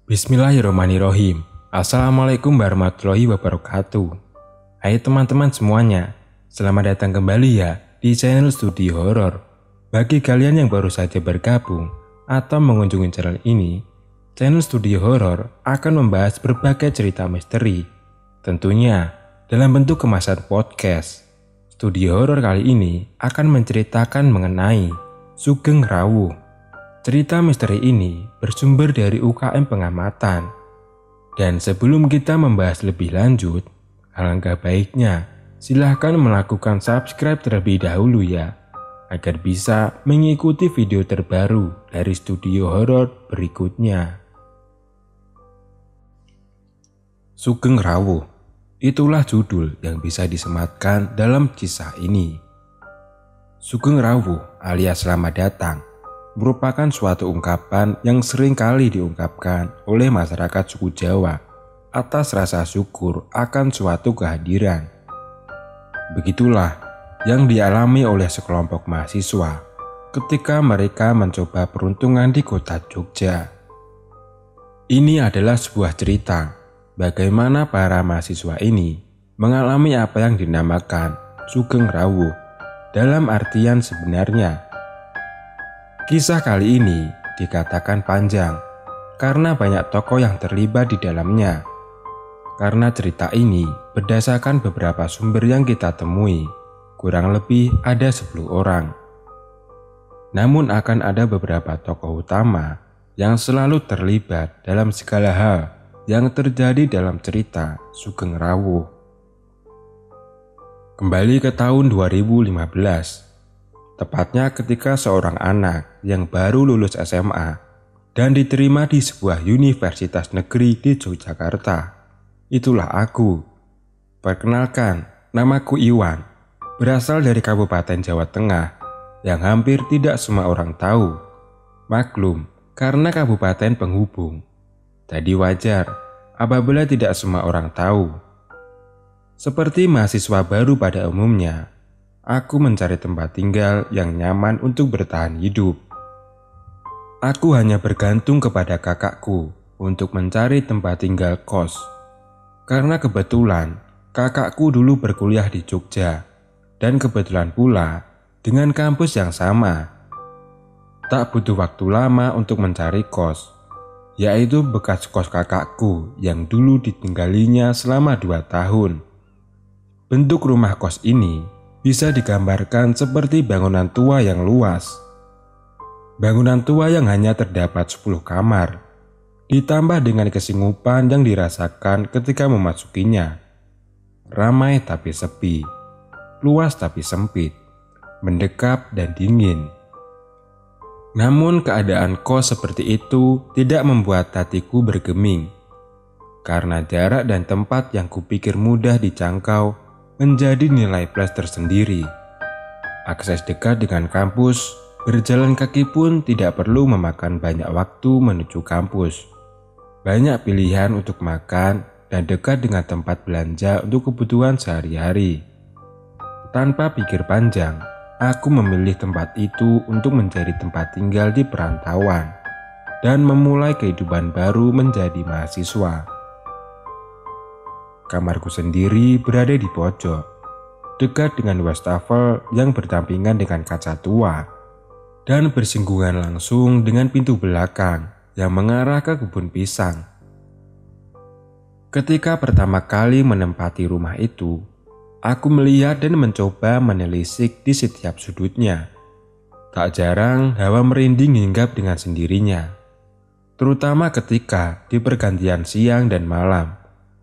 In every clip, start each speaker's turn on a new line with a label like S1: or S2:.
S1: Bismillahirrahmanirrahim. Assalamualaikum warahmatullahi wabarakatuh. Hai teman-teman semuanya, selamat datang kembali ya di channel Studio Horor. Bagi kalian yang baru saja bergabung atau mengunjungi channel ini, channel Studio Horor akan membahas berbagai cerita misteri, tentunya dalam bentuk kemasan podcast. Studio Horor kali ini akan menceritakan mengenai Sugeng Rawuh. Cerita misteri ini bersumber dari UKM Pengamatan. Dan sebelum kita membahas lebih lanjut, alangkah baiknya silahkan melakukan subscribe terlebih dahulu ya, agar bisa mengikuti video terbaru dari Studio Horor berikutnya. Sugeng Rawuh, itulah judul yang bisa disematkan dalam kisah ini. Sugeng Rawuh alias selamat datang merupakan suatu ungkapan yang sering kali diungkapkan oleh masyarakat suku Jawa atas rasa syukur akan suatu kehadiran. Begitulah yang dialami oleh sekelompok mahasiswa ketika mereka mencoba peruntungan di kota Jogja. Ini adalah sebuah cerita bagaimana para mahasiswa ini mengalami apa yang dinamakan Sugeng Rawuh dalam artian sebenarnya. Kisah kali ini dikatakan panjang karena banyak tokoh yang terlibat di dalamnya. Karena cerita ini berdasarkan beberapa sumber yang kita temui, kurang lebih ada 10 orang. Namun akan ada beberapa tokoh utama yang selalu terlibat dalam segala hal yang terjadi dalam cerita Sugeng Rawuh. Kembali ke tahun 2015. Tepatnya ketika seorang anak yang baru lulus SMA dan diterima di sebuah universitas negeri di Yogyakarta. Itulah aku. Perkenalkan, namaku Iwan, berasal dari Kabupaten Jawa Tengah yang hampir tidak semua orang tahu. Maklum, karena kabupaten penghubung. Jadi wajar apabila tidak semua orang tahu. Seperti mahasiswa baru pada umumnya, aku mencari tempat tinggal yang nyaman untuk bertahan hidup. Aku hanya bergantung kepada kakakku untuk mencari tempat tinggal kos. Karena kebetulan kakakku dulu berkuliah di Jogja dan kebetulan pula dengan kampus yang sama. Tak butuh waktu lama untuk mencari kos, yaitu bekas kos kakakku yang dulu ditinggalinya selama 2 tahun. Bentuk rumah kos ini bisa digambarkan seperti bangunan tua yang luas. Bangunan tua yang hanya terdapat 10 kamar, ditambah dengan kesingupan yang dirasakan ketika memasukinya. Ramai tapi sepi, luas tapi sempit, mendekap dan dingin. Namun keadaan kos seperti itu tidak membuat hatiku bergeming, karena jarak dan tempat yang kupikir mudah dijangkau menjadi nilai plus tersendiri. Akses dekat dengan kampus, berjalan kaki pun tidak perlu memakan banyak waktu menuju kampus. Banyak pilihan untuk makan dan dekat dengan tempat belanja untuk kebutuhan sehari-hari. Tanpa pikir panjang, aku memilih tempat itu untuk menjadi tempat tinggal di perantauan dan memulai kehidupan baru menjadi mahasiswa. Kamarku sendiri berada di pojok, dekat dengan wastafel yang berdampingan dengan kaca tua, dan bersinggungan langsung dengan pintu belakang yang mengarah ke kebun pisang. Ketika pertama kali menempati rumah itu, aku melihat dan mencoba menelisik di setiap sudutnya. Tak jarang hawa merinding hinggap dengan sendirinya, terutama ketika di pergantian siang dan malam.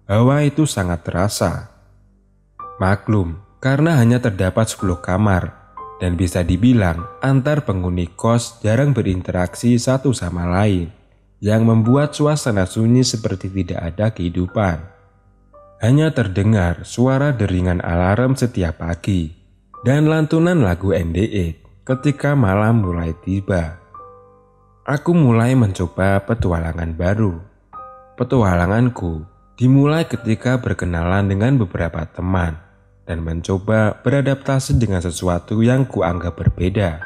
S1: Hawa itu sangat terasa. Maklum, karena hanya terdapat 10 kamar dan bisa dibilang antar penghuni kos jarang berinteraksi satu sama lain, yang membuat suasana sunyi seperti tidak ada kehidupan. Hanya terdengar suara deringan alarm setiap pagi dan lantunan lagu NDE ketika malam mulai tiba. Aku mulai mencoba petualangan baru. Petualanganku dimulai ketika berkenalan dengan beberapa teman dan mencoba beradaptasi dengan sesuatu yang kuanggap berbeda.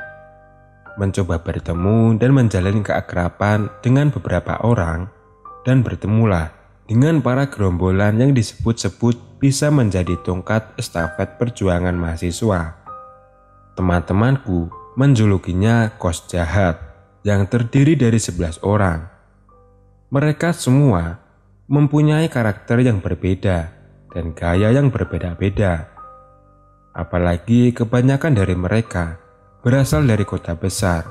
S1: Mencoba bertemu dan menjalin keakraban dengan beberapa orang dan bertemulah dengan para gerombolan yang disebut-sebut bisa menjadi tongkat estafet perjuangan mahasiswa. Teman-temanku menjulukinya kos jahat yang terdiri dari 11 orang. Mereka semua mempunyai karakter yang berbeda dan gaya yang berbeda-beda. Apalagi kebanyakan dari mereka berasal dari kota besar.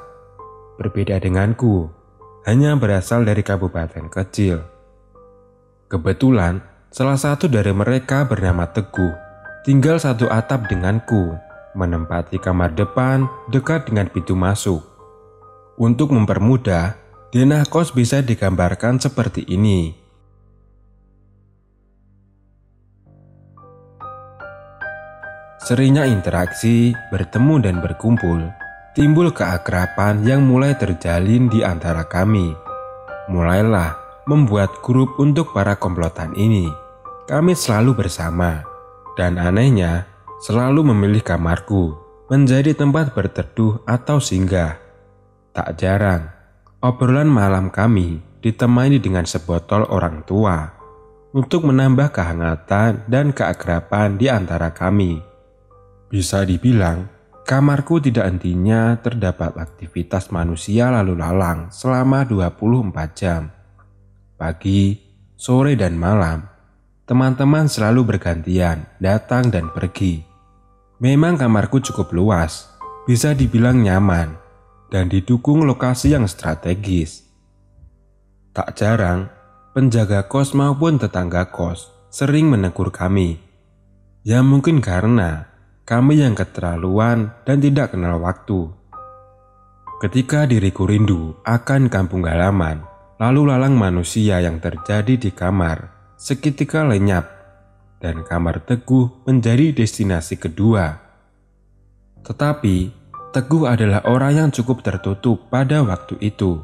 S1: Berbeda denganku, hanya berasal dari kabupaten kecil. Kebetulan, salah satu dari mereka bernama Teguh, tinggal satu atap denganku, menempati kamar depan dekat dengan pintu masuk. Untuk mempermudah, denah kos bisa digambarkan seperti ini. Seringnya interaksi, bertemu dan berkumpul, timbul keakraban yang mulai terjalin di antara kami. Mulailah membuat grup untuk para komplotan ini. Kami selalu bersama, dan anehnya selalu memilih kamarku menjadi tempat berteduh atau singgah. Tak jarang, obrolan malam kami ditemani dengan sebotol orang tua untuk menambah kehangatan dan keakraban di antara kami. Bisa dibilang, kamarku tidak hentinya terdapat aktivitas manusia lalu lalang selama 24 jam. Pagi, sore, dan malam, teman-teman selalu bergantian datang dan pergi. Memang kamarku cukup luas, bisa dibilang nyaman, dan didukung lokasi yang strategis. Tak jarang, penjaga kos maupun tetangga kos sering menegur kami. Ya mungkin karena kami yang keterlaluan dan tidak kenal waktu. Ketika diriku rindu akan kampung halaman, lalu lalang manusia yang terjadi di kamar seketika lenyap, dan kamar Teguh menjadi destinasi kedua. Tetapi, Teguh adalah orang yang cukup tertutup pada waktu itu.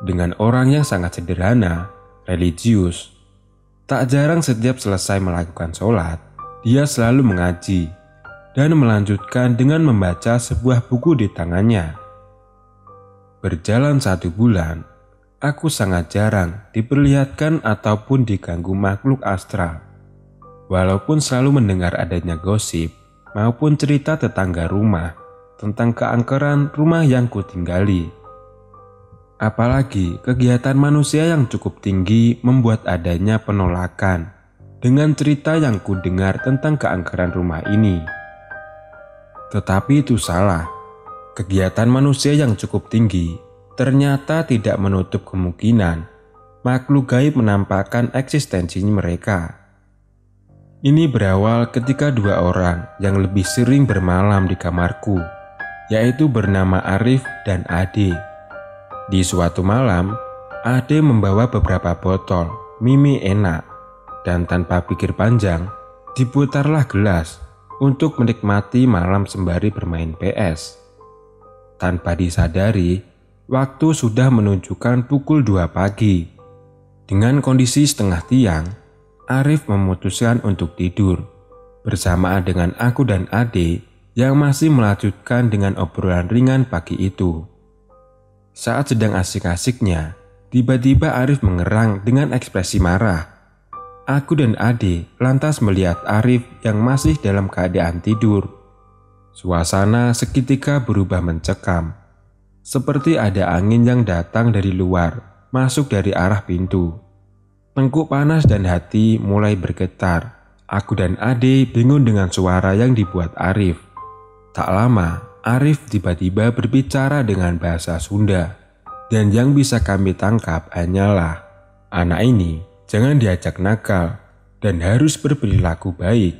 S1: Dengan orang yang sangat sederhana, religius, tak jarang setiap selesai melakukan sholat, dia selalu mengaji dan melanjutkan dengan membaca sebuah buku di tangannya. Berjalan 1 bulan, aku sangat jarang diperlihatkan ataupun diganggu makhluk astral. Walaupun selalu mendengar adanya gosip maupun cerita tetangga rumah tentang keangkeran rumah yang kutinggali. Apalagi kegiatan manusia yang cukup tinggi membuat adanya penolakan dengan cerita yang kudengar tentang keangkeran rumah ini. Tetapi itu salah. Kegiatan manusia yang cukup tinggi ternyata tidak menutup kemungkinan makhluk gaib menampakkan eksistensi mereka. Ini berawal ketika 2 orang yang lebih sering bermalam di kamarku, yaitu bernama Arif dan Ade. Di suatu malam, Ade membawa beberapa botol mimi enak, dan tanpa pikir panjang, diputarlah gelas untuk menikmati malam sembari bermain PS. Tanpa disadari, waktu sudah menunjukkan pukul 2 pagi. Dengan kondisi setengah tiang, Arif memutuskan untuk tidur bersamaan dengan aku dan Ade yang masih melanjutkan dengan obrolan ringan pagi itu. Saat sedang asik-asiknya, tiba-tiba Arif mengerang dengan ekspresi marah. Aku dan Ade lantas melihat Arif yang masih dalam keadaan tidur. Suasana seketika berubah mencekam, seperti ada angin yang datang dari luar, masuk dari arah pintu. Tengkuk panas dan hati mulai bergetar. Aku dan Ade bingung dengan suara yang dibuat Arif. Tak lama, Arif tiba-tiba berbicara dengan bahasa Sunda, dan yang bisa kami tangkap hanyalah, anak ini jangan diajak nakal dan harus berperilaku baik.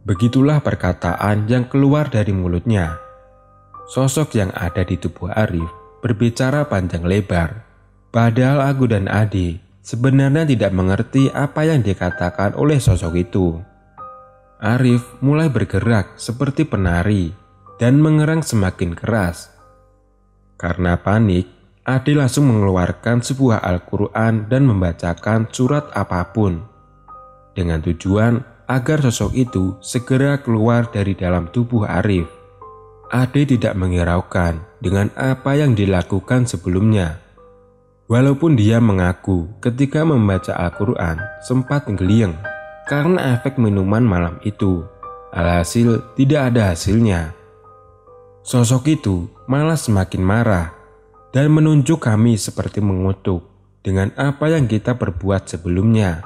S1: Begitulah perkataan yang keluar dari mulutnya. Sosok yang ada di tubuh Arif berbicara panjang lebar, padahal aku dan Ade sebenarnya tidak mengerti apa yang dikatakan oleh sosok itu. Arif mulai bergerak seperti penari dan mengerang semakin keras. Karena panik, Ade langsung mengeluarkan sebuah Al-Quran dan membacakan surat apapun, dengan tujuan agar sosok itu segera keluar dari dalam tubuh Arif. Ade tidak menghiraukan dengan apa yang dilakukan sebelumnya. Walaupun dia mengaku ketika membaca Al-Quran sempat ngeliyeng karena efek minuman malam itu, alhasil tidak ada hasilnya. Sosok itu malah semakin marah dan menunjuk kami seperti mengutuk dengan apa yang kita perbuat sebelumnya.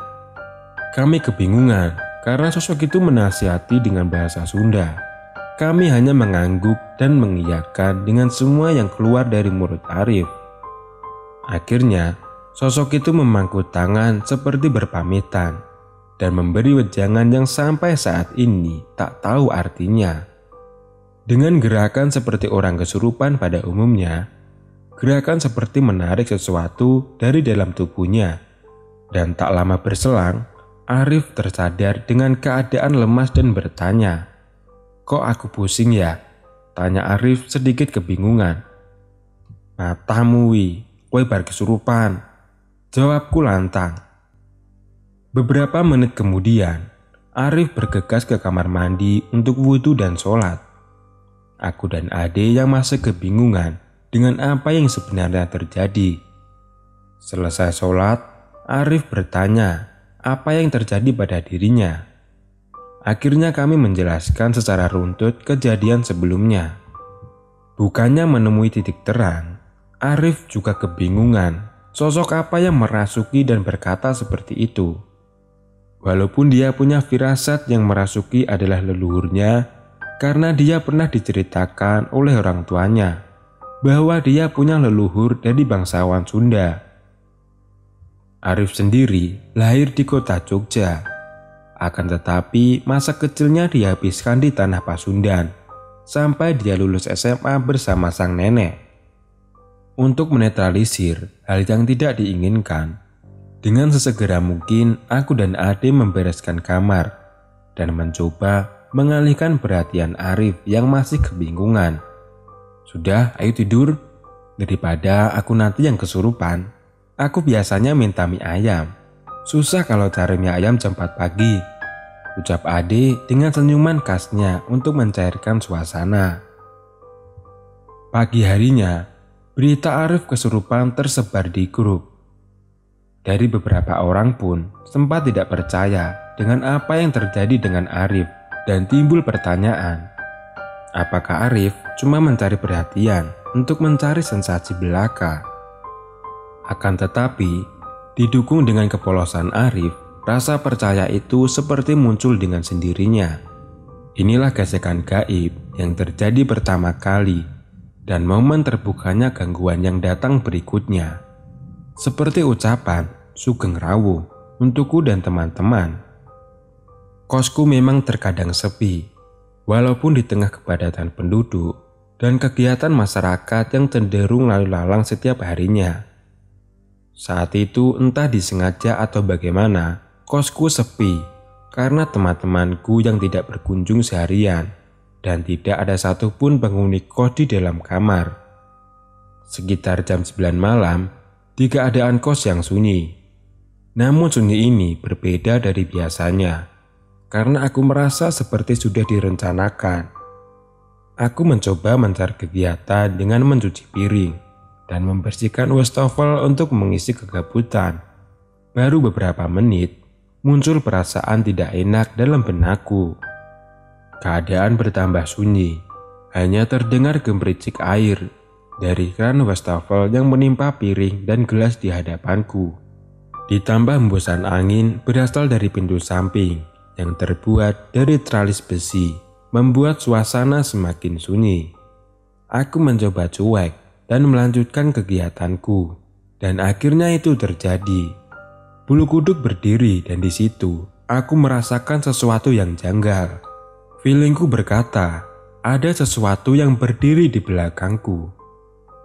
S1: Kami kebingungan karena sosok itu menasihati dengan bahasa Sunda. Kami hanya mengangguk dan mengiyakan dengan semua yang keluar dari mulut Arif. Akhirnya, sosok itu memangku tangan seperti berpamitan dan memberi wejangan yang sampai saat ini tak tahu artinya. Dengan gerakan seperti orang kesurupan pada umumnya, gerakan seperti menarik sesuatu dari dalam tubuhnya, dan tak lama berselang, Arif tersadar dengan keadaan lemas dan bertanya, "Kok aku pusing ya?" tanya Arif sedikit kebingungan. "Matamu wi, kowe bar kesurupan," jawabku lantang. Beberapa menit kemudian, Arif bergegas ke kamar mandi untuk wudhu dan sholat. Aku dan Ade yang masih kebingungan dengan apa yang sebenarnya terjadi. Selesai sholat, Arif bertanya apa yang terjadi pada dirinya. Akhirnya kami menjelaskan secara runtut kejadian sebelumnya. Bukannya menemui titik terang, Arif juga kebingungan sosok apa yang merasuki dan berkata seperti itu. Walaupun dia punya firasat yang merasuki adalah leluhurnya, karena dia pernah diceritakan oleh orang tuanya bahwa dia punya leluhur dari bangsawan Sunda. Arif sendiri lahir di kota Jogja, akan tetapi masa kecilnya dihabiskan di tanah Pasundan sampai dia lulus SMA bersama sang nenek. Untuk menetralisir hal yang tidak diinginkan, dengan sesegera mungkin aku dan Ade membereskan kamar dan mencoba mengalihkan perhatian Arif yang masih kebingungan. "Sudah, ayo tidur. Daripada aku nanti yang kesurupan. Aku biasanya minta mie ayam. Susah kalau cari mie ayam jam 4 pagi. Ucap Ade dengan senyuman khasnya untuk mencairkan suasana. Pagi harinya, berita Arif kesurupan tersebar di grup. Dari beberapa orang pun sempat tidak percaya dengan apa yang terjadi dengan Arif. Dan timbul pertanyaan, apakah Arif cuma mencari perhatian untuk mencari sensasi belaka? Akan tetapi, didukung dengan kepolosan Arif, rasa percaya itu seperti muncul dengan sendirinya. Inilah gesekan gaib yang terjadi pertama kali dan momen terbukanya gangguan yang datang berikutnya. Seperti ucapan Sugeng Rawuh untukku dan teman-teman. Kosku memang terkadang sepi, walaupun di tengah kepadatan penduduk dan kegiatan masyarakat yang cenderung lalu lalang setiap harinya. Saat itu entah disengaja atau bagaimana, kosku sepi karena teman-temanku yang tidak berkunjung seharian dan tidak ada satupun penghuni kos di dalam kamar. Sekitar jam 9 malam, di keadaan kos yang sunyi. Namun sunyi ini berbeda dari biasanya. Karena aku merasa seperti sudah direncanakan. Aku mencoba mencari kegiatan dengan mencuci piring dan membersihkan wastafel untuk mengisi kegabutan. Baru beberapa menit, muncul perasaan tidak enak dalam benakku. Keadaan bertambah sunyi, hanya terdengar gemericik air dari keran wastafel yang menimpa piring dan gelas di hadapanku. Ditambah hembusan angin berasal dari pintu samping yang terbuat dari tralis besi, membuat suasana semakin sunyi. Aku mencoba cuek dan melanjutkan kegiatanku, dan akhirnya itu terjadi. Bulu kuduk berdiri dan di situ aku merasakan sesuatu yang janggal. Feelingku berkata, ada sesuatu yang berdiri di belakangku.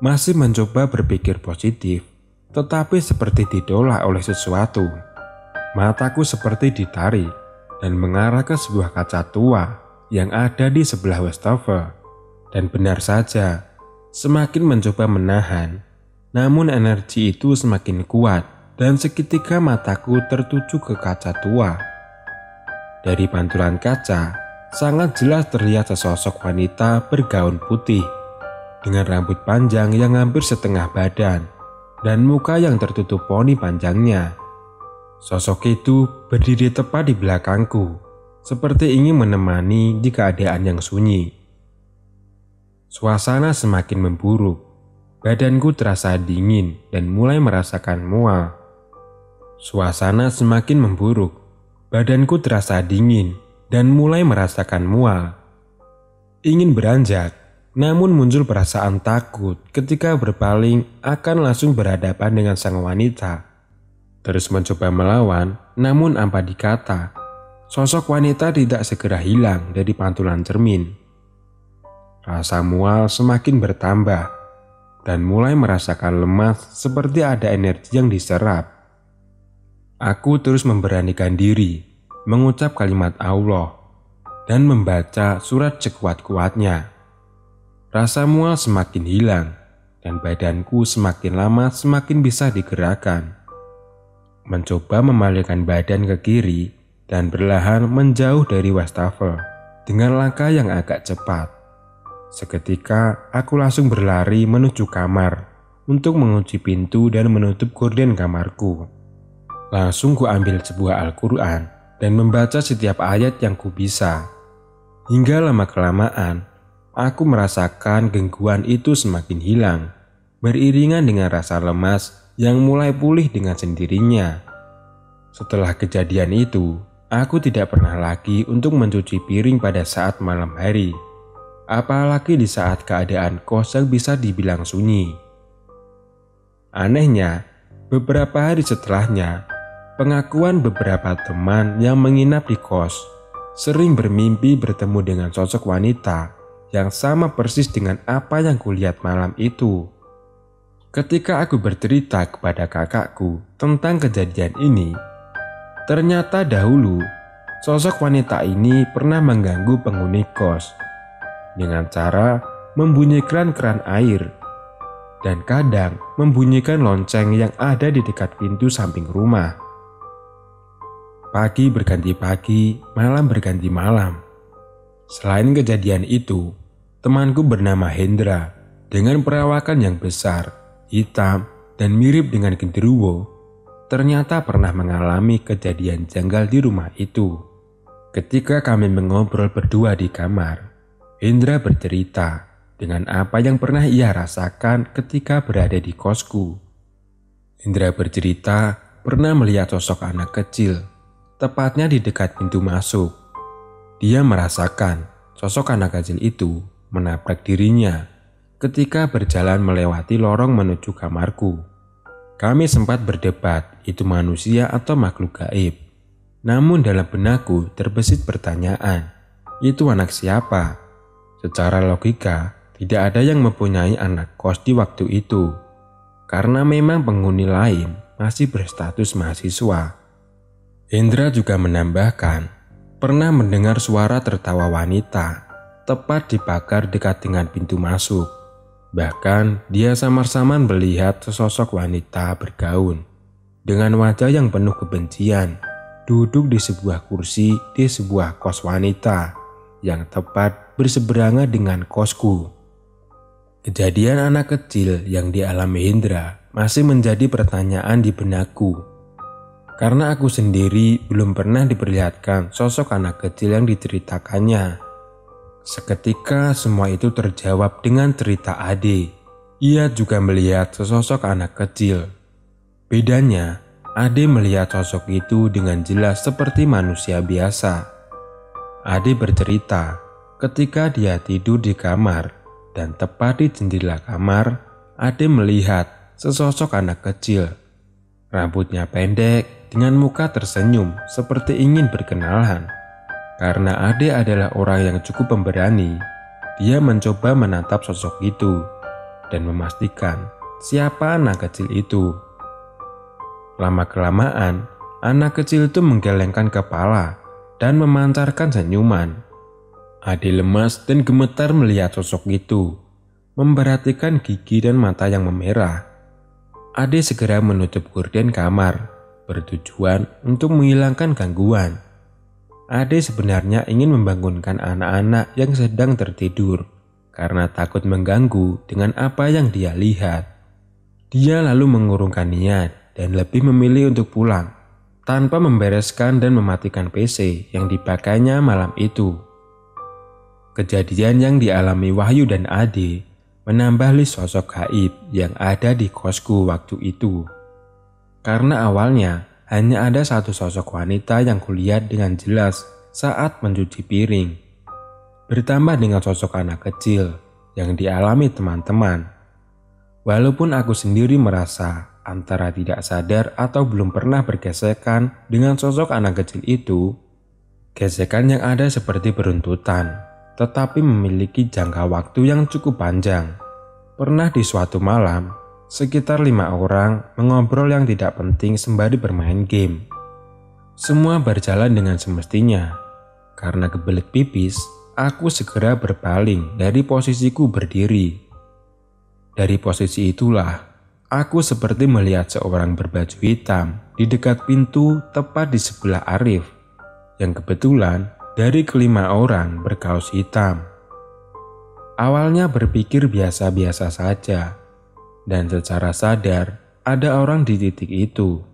S1: Masih mencoba berpikir positif, tetapi seperti ditolak oleh sesuatu. Mataku seperti ditarik dan mengarah ke sebuah kaca tua yang ada di sebelah wastafel. Dan benar saja, semakin mencoba menahan, namun energi itu semakin kuat dan seketika mataku tertuju ke kaca tua. Dari pantulan kaca, sangat jelas terlihat sesosok wanita bergaun putih dengan rambut panjang yang hampir setengah badan dan muka yang tertutup poni panjangnya. Sosok itu berdiri tepat di belakangku, seperti ingin menemani di keadaan yang sunyi. Suasana semakin memburuk. Badanku terasa dingin dan mulai merasakan mual. Suasana semakin memburuk. Badanku terasa dingin dan mulai merasakan mual. Ingin beranjak, namun muncul perasaan takut ketika berpaling akan langsung berhadapan dengan sang wanita. Terus mencoba melawan, namun apa dikata, sosok wanita tidak segera hilang dari pantulan cermin. Rasa mual semakin bertambah dan mulai merasakan lemas seperti ada energi yang diserap. Aku terus memberanikan diri, mengucap kalimat Allah dan membaca surat sekuat-kuatnya. Rasa mual semakin hilang dan badanku semakin lama semakin bisa digerakkan. Mencoba memalingkan badan ke kiri dan perlahan menjauh dari wastafel dengan langkah yang agak cepat. Seketika aku langsung berlari menuju kamar untuk mengunci pintu dan menutup gorden kamarku. Langsung ku ambil sebuah Al-Quran dan membaca setiap ayat yang ku bisa. Hingga lama-kelamaan aku merasakan gangguan itu semakin hilang, beriringan dengan rasa lemas yang mulai pulih dengan sendirinya. Setelah kejadian itu, aku tidak pernah lagi untuk mencuci piring pada saat malam hari, apalagi di saat keadaan kos yang bisa dibilang sunyi. Anehnya, beberapa hari setelahnya, pengakuan beberapa teman yang menginap di kos sering bermimpi bertemu dengan sosok wanita yang sama persis dengan apa yang kulihat malam itu. Ketika aku bercerita kepada kakakku tentang kejadian ini, ternyata dahulu sosok wanita ini pernah mengganggu penghuni kos dengan cara membunyikan keran air dan kadang membunyikan lonceng yang ada di dekat pintu samping rumah. Pagi berganti pagi, malam berganti malam. Selain kejadian itu, temanku bernama Hendra dengan perawakan yang besar, hitam, dan mirip dengan genderuwo, ternyata pernah mengalami kejadian janggal di rumah itu. Ketika kami mengobrol berdua di kamar, Hendra bercerita dengan apa yang pernah ia rasakan ketika berada di kosku. Hendra bercerita pernah melihat sosok anak kecil, tepatnya di dekat pintu masuk. Dia merasakan sosok anak kecil itu menabrak dirinya ketika berjalan melewati lorong menuju kamarku. Kami sempat berdebat itu manusia atau makhluk gaib. Namun dalam benakku terbesit pertanyaan, itu anak siapa? Secara logika, tidak ada yang mempunyai anak kos di waktu itu, karena memang penghuni lain masih berstatus mahasiswa. Hendra juga menambahkan, pernah mendengar suara tertawa wanita, tepat di pagar dekat dengan pintu masuk. Bahkan dia samar-samar melihat sesosok wanita bergaun dengan wajah yang penuh kebencian, duduk di sebuah kursi di sebuah kos wanita yang tepat berseberangan dengan kosku. Kejadian anak kecil yang dialami Hendra masih menjadi pertanyaan di benakku, karena aku sendiri belum pernah diperlihatkan sosok anak kecil yang diceritakannya. Seketika semua itu terjawab dengan cerita Ade. Ia juga melihat sesosok anak kecil. Bedanya, Ade melihat sosok itu dengan jelas seperti manusia biasa. Ade bercerita ketika dia tidur di kamar dan tepat di jendela kamar, Ade melihat sesosok anak kecil. Rambutnya pendek dengan muka tersenyum seperti ingin berkenalan. Karena Ade adalah orang yang cukup pemberani, dia mencoba menatap sosok itu dan memastikan siapa anak kecil itu. Lama-kelamaan, anak kecil itu menggelengkan kepala dan memancarkan senyuman. Ade lemas dan gemetar melihat sosok itu, memperhatikan gigi dan mata yang memerah. Ade segera menutup gorden kamar, bertujuan untuk menghilangkan gangguan. Ade sebenarnya ingin membangunkan anak-anak yang sedang tertidur karena takut mengganggu dengan apa yang dia lihat. Dia lalu mengurungkan niat dan lebih memilih untuk pulang tanpa membereskan dan mematikan PC yang dipakainya malam itu. Kejadian yang dialami Wahyu dan Ade menambah list sosok gaib yang ada di kosku waktu itu. Karena awalnya hanya ada satu sosok wanita yang kulihat dengan jelas saat mencuci piring. Bertambah dengan sosok anak kecil yang dialami teman-teman. Walaupun aku sendiri merasa antara tidak sadar atau belum pernah bergesekan dengan sosok anak kecil itu, gesekan yang ada seperti beruntutan, tetapi memiliki jangka waktu yang cukup panjang. Pernah di suatu malam, sekitar 5 orang mengobrol yang tidak penting sembari bermain game. Semua berjalan dengan semestinya. Karena kebelet pipis, aku segera berpaling dari posisiku berdiri. Dari posisi itulah, aku seperti melihat seorang berbaju hitam di dekat pintu tepat di sebelah Arif, yang kebetulan dari kelima orang berkaos hitam. Awalnya berpikir biasa-biasa saja, dan secara sadar ada orang di titik itu.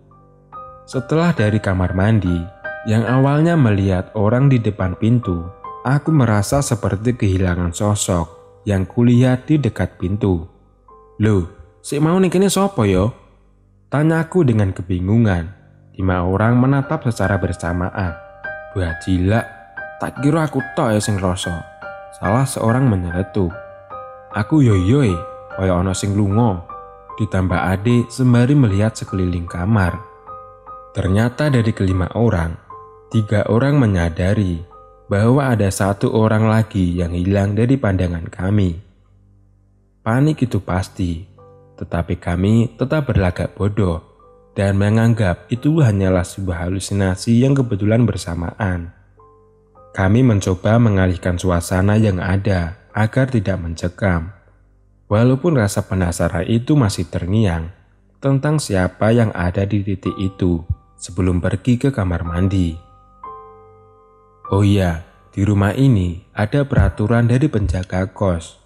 S1: Setelah dari kamar mandi, yang awalnya melihat orang di depan pintu, aku merasa seperti kehilangan sosok yang kulihat di dekat pintu. "Loh, sik mau nih kene sopo yo?" Tanyaku dengan kebingungan. 5 orang menatap secara bersamaan. "Wah gila, tak kira aku tok ya sing rasa." Salah seorang menyeletuk. "Aku yoyoy, kaya ono sing lunga." Ditambah Ade sembari melihat sekeliling kamar. Ternyata dari kelima orang, 3 orang menyadari bahwa ada 1 orang lagi yang hilang dari pandangan kami. Panik itu pasti, tetapi kami tetap berlagak bodoh dan menganggap itu hanyalah sebuah halusinasi yang kebetulan bersamaan. Kami mencoba mengalihkan suasana yang ada agar tidak mencekam. Walaupun rasa penasaran itu masih terngiang tentang siapa yang ada di titik itu sebelum pergi ke kamar mandi. Oh iya, di rumah ini ada peraturan dari penjaga kos.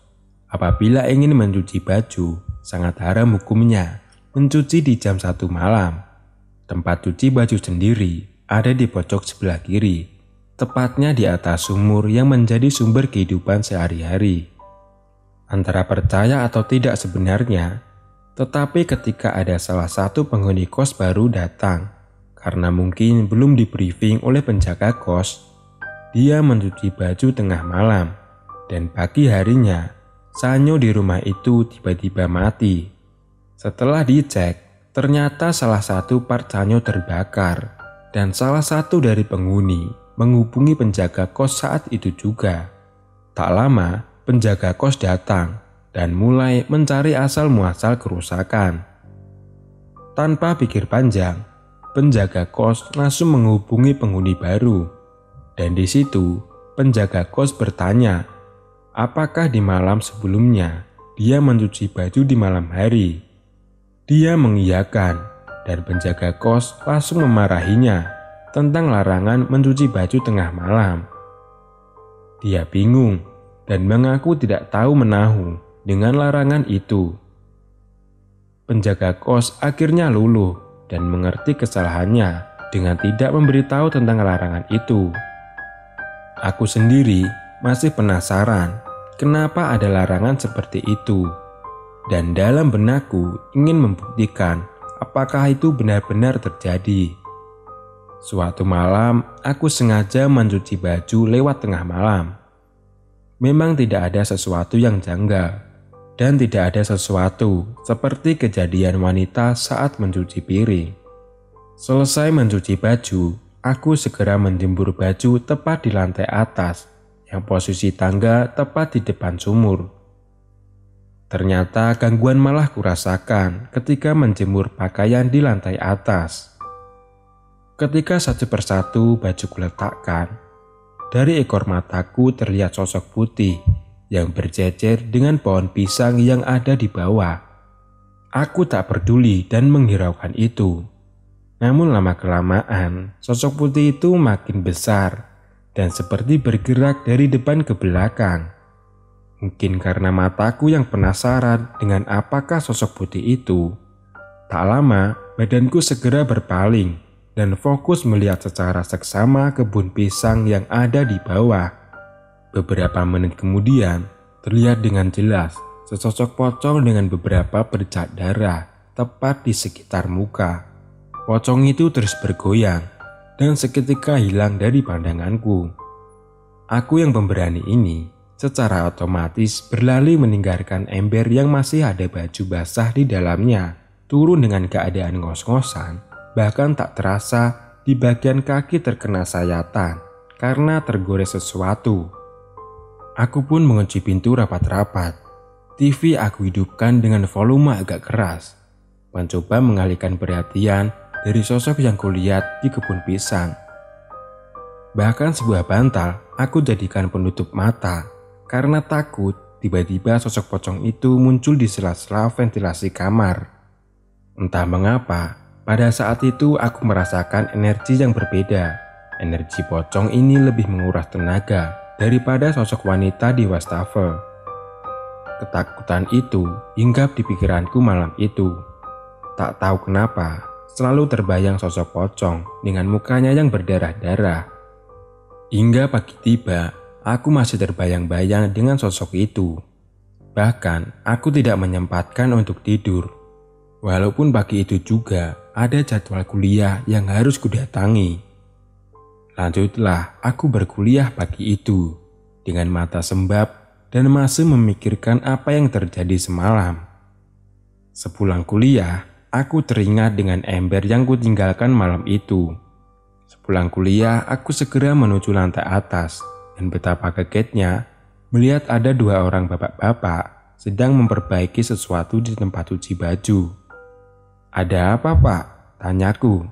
S1: Apabila ingin mencuci baju, sangat haram hukumnya mencuci di jam 1 malam. Tempat cuci baju sendiri ada di pojok sebelah kiri, tepatnya di atas sumur yang menjadi sumber kehidupan sehari-hari. Antara percaya atau tidak sebenarnya, tetapi ketika ada salah satu penghuni kos baru datang, karena mungkin belum di briefing oleh penjaga kos, dia mencuci baju tengah malam, dan pagi harinya sanyo di rumah itu tiba-tiba mati. Setelah dicek, ternyata salah satu part sanyo terbakar, dan salah satu dari penghuni menghubungi penjaga kos saat itu juga. Tak lama, penjaga kos datang dan mulai mencari asal-muasal kerusakan. Tanpa pikir panjang, penjaga kos langsung menghubungi penghuni baru. Dan di situ, penjaga kos bertanya, apakah di malam sebelumnya dia mencuci baju di malam hari. Dia mengiyakan, dan penjaga kos langsung memarahinya tentang larangan mencuci baju tengah malam. Dia bingung dan mengaku tidak tahu menahu dengan larangan itu. Penjaga kos akhirnya luluh dan mengerti kesalahannya dengan tidak memberitahu tentang larangan itu. Aku sendiri masih penasaran kenapa ada larangan seperti itu, dan dalam benakku ingin membuktikan apakah itu benar-benar terjadi. Suatu malam, aku sengaja mencuci baju lewat tengah malam. Memang tidak ada sesuatu yang janggal, dan tidak ada sesuatu seperti kejadian wanita saat mencuci piring. Selesai mencuci baju, aku segera menjemur baju tepat di lantai atas, yang posisi tangga tepat di depan sumur. Ternyata gangguan malah kurasakan ketika menjemur pakaian di lantai atas. Ketika satu persatu baju kuletakkan, dari ekor mataku terlihat sosok putih yang berjejer dengan pohon pisang yang ada di bawah. Aku tak peduli dan menghiraukan itu. Namun lama-kelamaan, sosok putih itu makin besar dan seperti bergerak dari depan ke belakang. Mungkin karena mataku yang penasaran dengan apakah sosok putih itu, Tak lama, badanku segera berpaling dan fokus melihat secara seksama kebun pisang yang ada di bawah. Beberapa menit kemudian, terlihat dengan jelas sesosok pocong dengan beberapa bercak darah tepat di sekitar muka. Pocong itu terus bergoyang dan seketika hilang dari pandanganku. Aku yang pemberani ini secara otomatis berlari meninggalkan ember yang masih ada baju basah di dalamnya, turun dengan keadaan ngos-ngosan, bahkan tak terasa di bagian kaki terkena sayatan karena tergores sesuatu. Aku pun mengunci pintu rapat-rapat. TV aku hidupkan dengan volume agak keras, mencoba mengalihkan perhatian dari sosok yang kulihat di kebun pisang. Bahkan sebuah bantal aku jadikan penutup mata karena takut tiba-tiba sosok pocong itu muncul di sela-sela ventilasi kamar. Entah mengapa, pada saat itu aku merasakan energi yang berbeda. Energi pocong ini lebih menguras tenaga daripada sosok wanita di wastafel. Ketakutan itu hinggap di pikiranku malam itu. Tak tahu kenapa, selalu terbayang sosok pocong dengan mukanya yang berdarah-darah. Hingga pagi tiba, aku masih terbayang-bayang dengan sosok itu. Bahkan, aku tidak menyempatkan untuk tidur. Walaupun pagi itu juga ada jadwal kuliah yang harus kudatangi. Lanjutlah, aku berkuliah pagi itu dengan mata sembab dan masih memikirkan apa yang terjadi semalam. Sepulang kuliah, aku teringat dengan ember yang kutinggalkan malam itu. Sepulang kuliah, aku segera menuju lantai atas dan betapa kagetnya melihat ada 2 orang bapak-bapak sedang memperbaiki sesuatu di tempat cuci baju. "Ada apa, Pak?" tanyaku.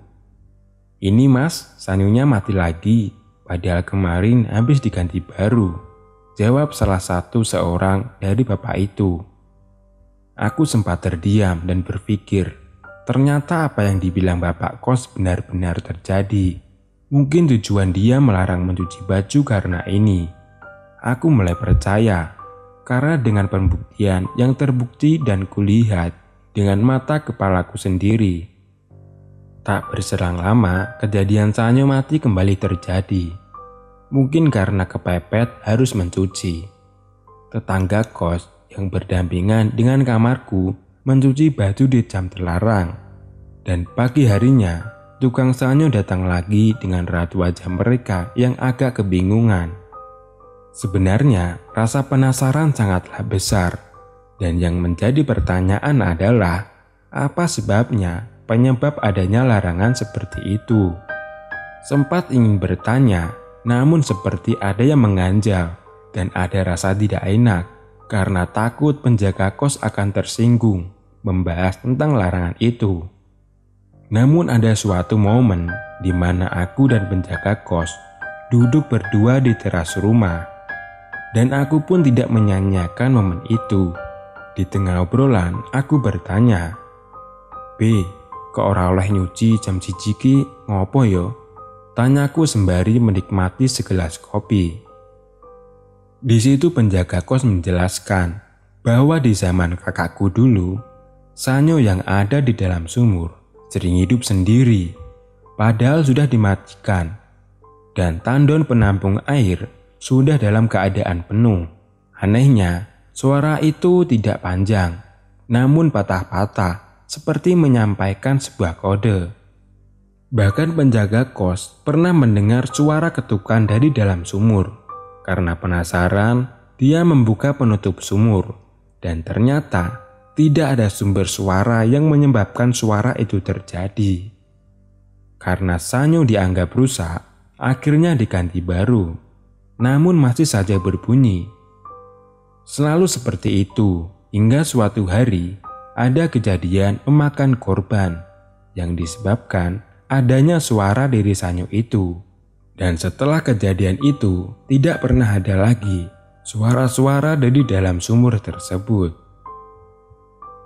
S1: "Ini Mas, sanyunya mati lagi, padahal kemarin habis diganti baru," jawab salah satu seorang dari bapak itu. Aku sempat terdiam dan berpikir, ternyata apa yang dibilang bapak kos benar-benar terjadi. Mungkin tujuan dia melarang mencuci baju karena ini. Aku mulai percaya, karena dengan pembuktian yang terbukti dan kulihat dengan mata kepalaku sendiri. Tak berselang lama, kejadian sanyo mati kembali terjadi. Mungkin karena kepepet harus mencuci. Tetangga kos yang berdampingan dengan kamarku mencuci baju di jam terlarang. Dan pagi harinya, tukang sanyo datang lagi dengan raut wajah mereka yang agak kebingungan. Sebenarnya, rasa penasaran sangatlah besar. Dan yang menjadi pertanyaan adalah, apa sebabnya penyebab adanya larangan seperti itu? Sempat ingin bertanya, namun seperti ada yang mengganjal dan ada rasa tidak enak karena takut penjaga kos akan tersinggung membahas tentang larangan itu. Namun ada suatu momen di mana aku dan penjaga kos duduk berdua di teras rumah. Dan aku pun tidak menyanyiakan momen itu. Di tengah obrolan, aku bertanya, "B, kok ora oleh nyuci jam 1 ki ngopo yo?" Tanyaku sembari menikmati segelas kopi. Di situ penjaga kos menjelaskan bahwa di zaman kakakku dulu, sanyo yang ada di dalam sumur sering hidup sendiri, padahal sudah dimatikan, dan tandon penampung air sudah dalam keadaan penuh. Anehnya, suara itu tidak panjang, namun patah-patah, seperti menyampaikan sebuah kode. Bahkan penjaga kos pernah mendengar suara ketukan dari dalam sumur. Karena penasaran, dia membuka penutup sumur, dan ternyata tidak ada sumber suara yang menyebabkan suara itu terjadi. Karena sanyo dianggap rusak, akhirnya diganti baru, namun masih saja berbunyi. Selalu seperti itu, hingga suatu hari ada kejadian memakan korban yang disebabkan adanya suara dari sanyo itu. Dan setelah kejadian itu, tidak pernah ada lagi suara-suara dari dalam sumur tersebut.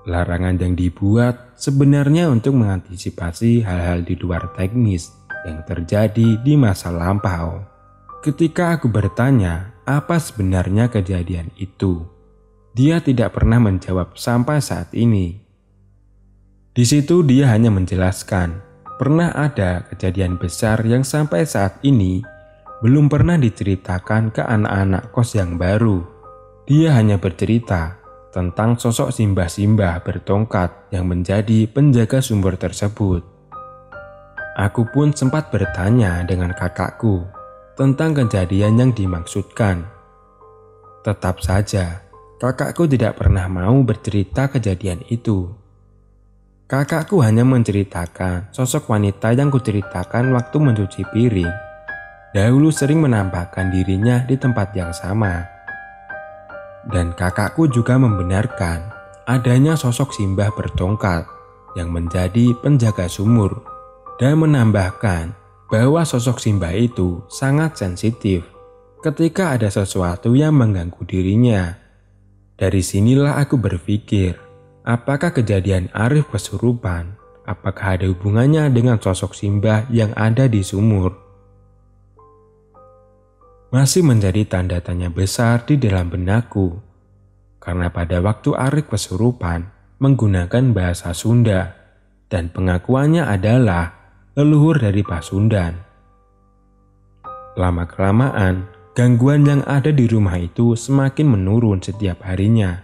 S1: Larangan yang dibuat sebenarnya untuk mengantisipasi hal-hal di luar teknis yang terjadi di masa lampau. Ketika aku bertanya apa sebenarnya kejadian itu, dia tidak pernah menjawab sampai saat ini. Di situ dia hanya menjelaskan, pernah ada kejadian besar yang sampai saat ini belum pernah diceritakan ke anak-anak kos yang baru. Dia hanya bercerita tentang sosok simbah-simbah bertongkat yang menjadi penjaga sumur tersebut. Aku pun sempat bertanya dengan kakakku tentang kejadian yang dimaksudkan. Tetap saja, kakakku tidak pernah mau bercerita kejadian itu. Kakakku hanya menceritakan sosok wanita yang kuceritakan waktu mencuci piring. Dahulu sering menampakkan dirinya di tempat yang sama. Dan kakakku juga membenarkan adanya sosok simbah bertongkat yang menjadi penjaga sumur dan menambahkan bahwa sosok simbah itu sangat sensitif ketika ada sesuatu yang mengganggu dirinya. Dari sinilah aku berpikir, apakah kejadian Arif kesurupan? Apakah ada hubungannya dengan sosok simbah yang ada di sumur? Masih menjadi tanda tanya besar di dalam benakku. Karena pada waktu Arif kesurupan menggunakan bahasa Sunda dan pengakuannya adalah leluhur dari Pasundan. Lama-kelamaan, gangguan yang ada di rumah itu semakin menurun setiap harinya.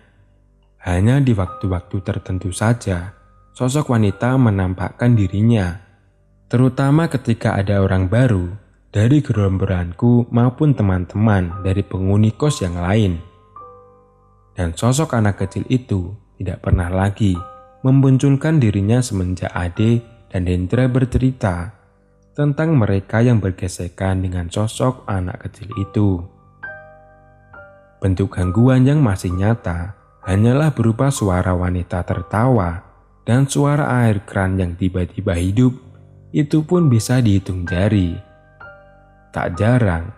S1: Hanya di waktu-waktu tertentu saja, sosok wanita menampakkan dirinya, terutama ketika ada orang baru dari gerombolanku maupun teman-teman dari penghuni kos yang lain. Dan sosok anak kecil itu tidak pernah lagi memunculkan dirinya semenjak Ade dan Hendra bercerita tentang mereka yang bergesekan dengan sosok anak kecil itu. Bentuk gangguan yang masih nyata hanyalah berupa suara wanita tertawa dan suara air kran yang tiba-tiba hidup, itu pun bisa dihitung jari. Tak jarang,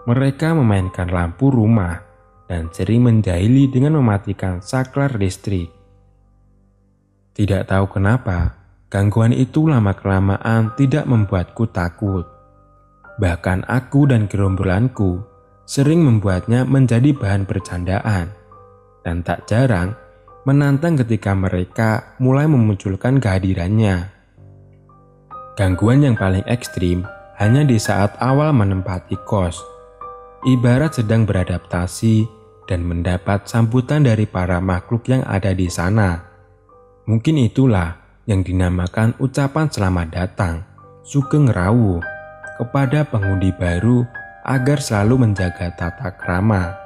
S1: mereka memainkan lampu rumah dan sering menjahili dengan mematikan saklar listrik. Tidak tahu kenapa, gangguan itu lama-kelamaan tidak membuatku takut. Bahkan aku dan gerombolanku sering membuatnya menjadi bahan bercandaan. Dan tak jarang menantang ketika mereka mulai memunculkan kehadirannya. Gangguan yang paling ekstrim hanya di saat awal menempati kos, ibarat sedang beradaptasi dan mendapat sambutan dari para makhluk yang ada di sana. Mungkin itulah yang dinamakan ucapan selamat datang, sugeng rawuh, kepada penghuni baru agar selalu menjaga tata krama.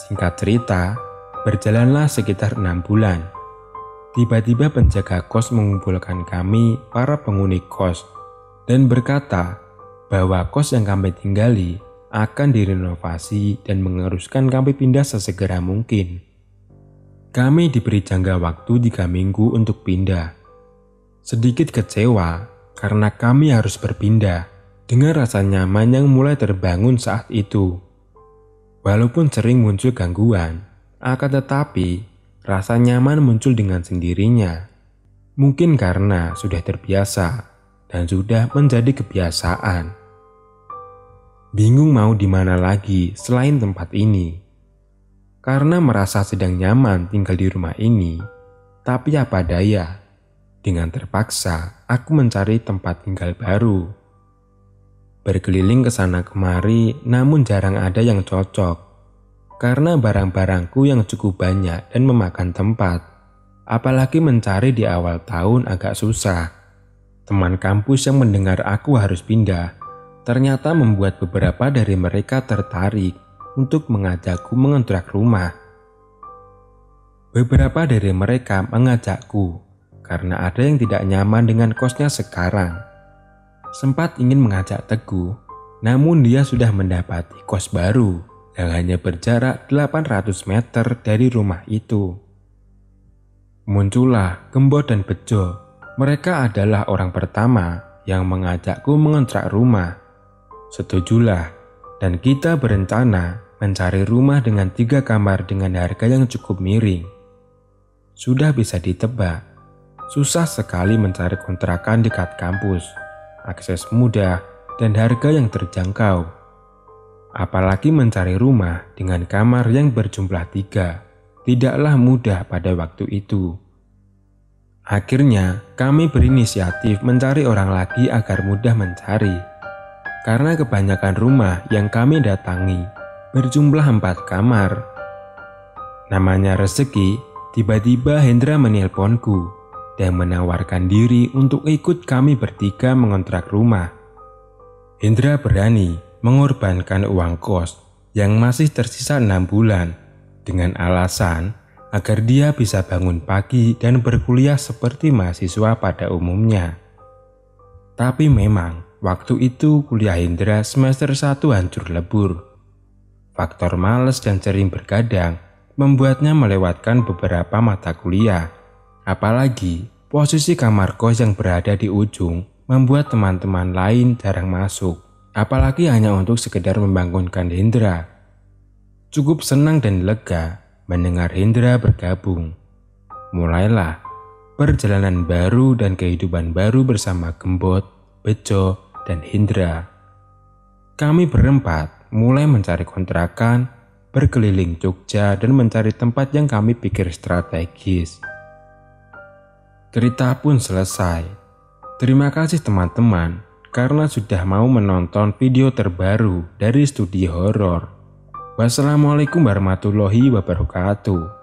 S1: Singkat cerita, berjalanlah sekitar 6 bulan. Tiba-tiba penjaga kos mengumpulkan kami, para penghuni kos, dan berkata bahwa kos yang kami tinggali akan direnovasi dan mengharuskan kami pindah sesegera mungkin. Kami diberi jangka waktu 3 minggu untuk pindah. Sedikit kecewa karena kami harus berpindah dengan rasa nyaman yang mulai terbangun saat itu. Walaupun sering muncul gangguan, akan tetapi rasa nyaman muncul dengan sendirinya. Mungkin karena sudah terbiasa dan sudah menjadi kebiasaan. Bingung mau di mana lagi selain tempat ini. Karena merasa sedang nyaman tinggal di rumah ini, tapi apa daya, dengan terpaksa aku mencari tempat tinggal baru. Berkeliling ke sana kemari, namun jarang ada yang cocok. Karena barang-barangku yang cukup banyak dan memakan tempat. Apalagi mencari di awal tahun agak susah. Teman kampus yang mendengar aku harus pindah, ternyata membuat beberapa dari mereka tertarik untuk mengajakku mengontrak rumah. Beberapa dari mereka mengajakku karena ada yang tidak nyaman dengan kosnya sekarang. Sempat ingin mengajak Teguh, namun dia sudah mendapati kos baru yang hanya berjarak 800 meter dari rumah itu. Muncullah Gembot dan Bejo. Mereka adalah orang pertama yang mengajakku mengontrak rumah. Setujulah, dan kita berencana mencari rumah dengan 3 kamar dengan harga yang cukup miring. Sudah bisa ditebak, susah sekali mencari kontrakan dekat kampus. Akses mudah, dan harga yang terjangkau. Apalagi mencari rumah dengan kamar yang berjumlah 3, tidaklah mudah pada waktu itu. Akhirnya, kami berinisiatif mencari orang lagi agar mudah mencari. Karena kebanyakan rumah yang kami datangi berjumlah 4 kamar. Namanya rezeki, tiba-tiba Hendra menelponku dan menawarkan diri untuk ikut kami bertiga mengontrak rumah. Hendra berani mengorbankan uang kos yang masih tersisa 6 bulan dengan alasan agar dia bisa bangun pagi dan berkuliah seperti mahasiswa pada umumnya. Tapi memang waktu itu kuliah Hendra semester 1 hancur lebur. Faktor malas dan sering bergadang membuatnya melewatkan beberapa mata kuliah. Apalagi posisi kamar kos yang berada di ujung membuat teman-teman lain jarang masuk. Apalagi hanya untuk sekedar membangunkan Hendra. Cukup senang dan lega mendengar Hendra bergabung. Mulailah perjalanan baru dan kehidupan baru bersama Gembot, Bejo, dan Hendra. Kami berempat mulai mencari kontrakan, berkeliling Jogja dan mencari tempat yang kami pikir strategis. Cerita pun selesai. Terima kasih teman-teman karena sudah mau menonton video terbaru dari Studi Horor. Wassalamualaikum warahmatullahi wabarakatuh.